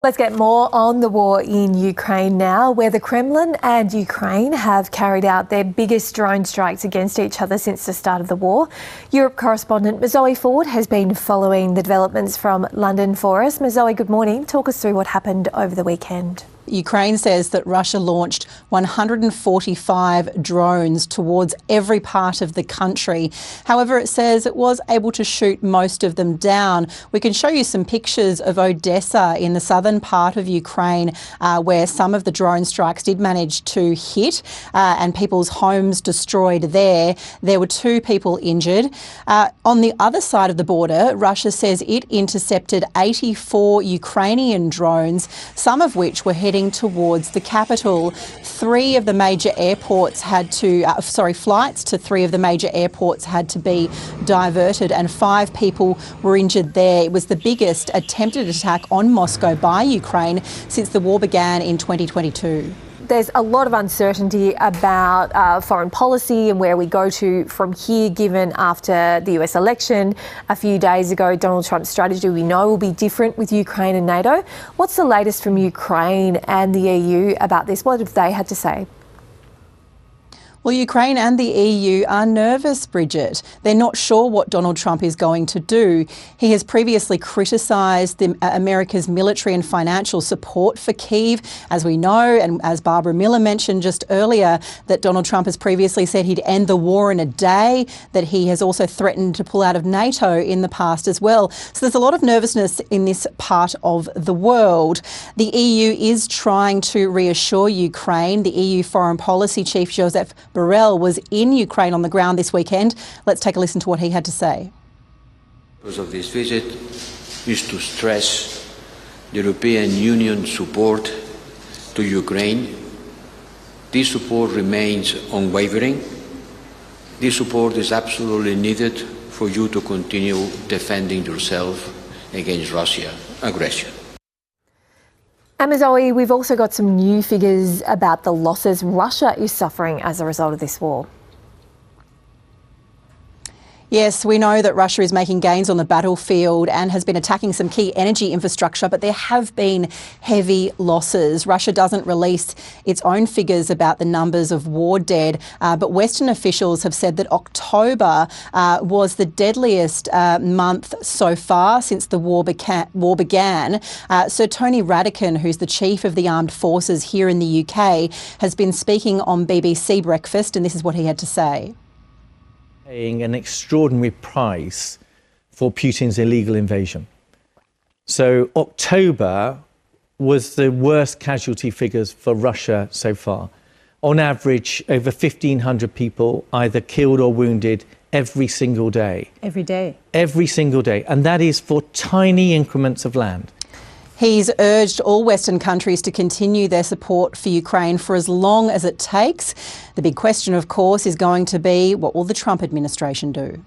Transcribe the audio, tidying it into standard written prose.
Let's get more on the war in Ukraine now, where the Kremlin and Ukraine have carried out their biggest drone strikes against each other since the start of the war. Europe correspondent Zoe Ford has been following the developments from London for us. Zoe, good morning. Talk us through what happened over the weekend. Ukraine says that Russia launched 145 drones towards every part of the country. However, it says it was able to shoot most of them down. We can show you some pictures of Odessa in the southern part of Ukraine where some of the drone strikes did manage to hit and people's homes destroyed there. There were 2 people injured. On the other side of the border, Russia says it intercepted 84 Ukrainian drones, some of which were heading towards the capital. 3 of the major airports had to, flights to 3 of the major airports had to be diverted and 5 people were injured there. It was the biggest attempted attack on Moscow by Ukraine since the war began in 2022. There's a lot of uncertainty about foreign policy and where we go to from here, given after the US election a few days ago, Donald Trump's strategy we know will be different with Ukraine and NATO. What's the latest from Ukraine and the EU about this? What have they had to say? Well, Ukraine and the EU are nervous, Bridget. They're not sure what Donald Trump is going to do. He has previously criticised America's military and financial support for Kyiv, as we know, and as Barbara Miller mentioned just earlier, that Donald Trump has previously said he'd end the war in a day, that he has also threatened to pull out of NATO in the past as well. So there's a lot of nervousness in this part of the world. The EU is trying to reassure Ukraine. The EU Foreign Policy Chief, Joseph Borrell, was in Ukraine on the ground this weekend. Let's take a listen to what he had to say. The purpose of this visit is to stress the European Union support to Ukraine. This support remains unwavering. This support is absolutely needed for you to continue defending yourself against Russia's aggression. Zoe, we've also got some new figures about the losses Russia is suffering as a result of this war. Yes, we know that Russia is making gains on the battlefield and has been attacking some key energy infrastructure, but there have been heavy losses. Russia doesn't release its own figures about the numbers of war dead, but Western officials have said that October was the deadliest month so far since the war began. Sir Tony Radakin, who's the chief of the armed forces here in the UK, has been speaking on BBC Breakfast, and this is what he had to say. Paying an extraordinary price for Putin's illegal invasion. So October was the worst casualty figures for Russia so far. On average, over 1,500 people either killed or wounded every single day. Every day? Every single day. And that is for tiny increments of land. He's urged all Western countries to continue their support for Ukraine for as long as it takes. The big question, of course, is going to be, what will the Trump administration do?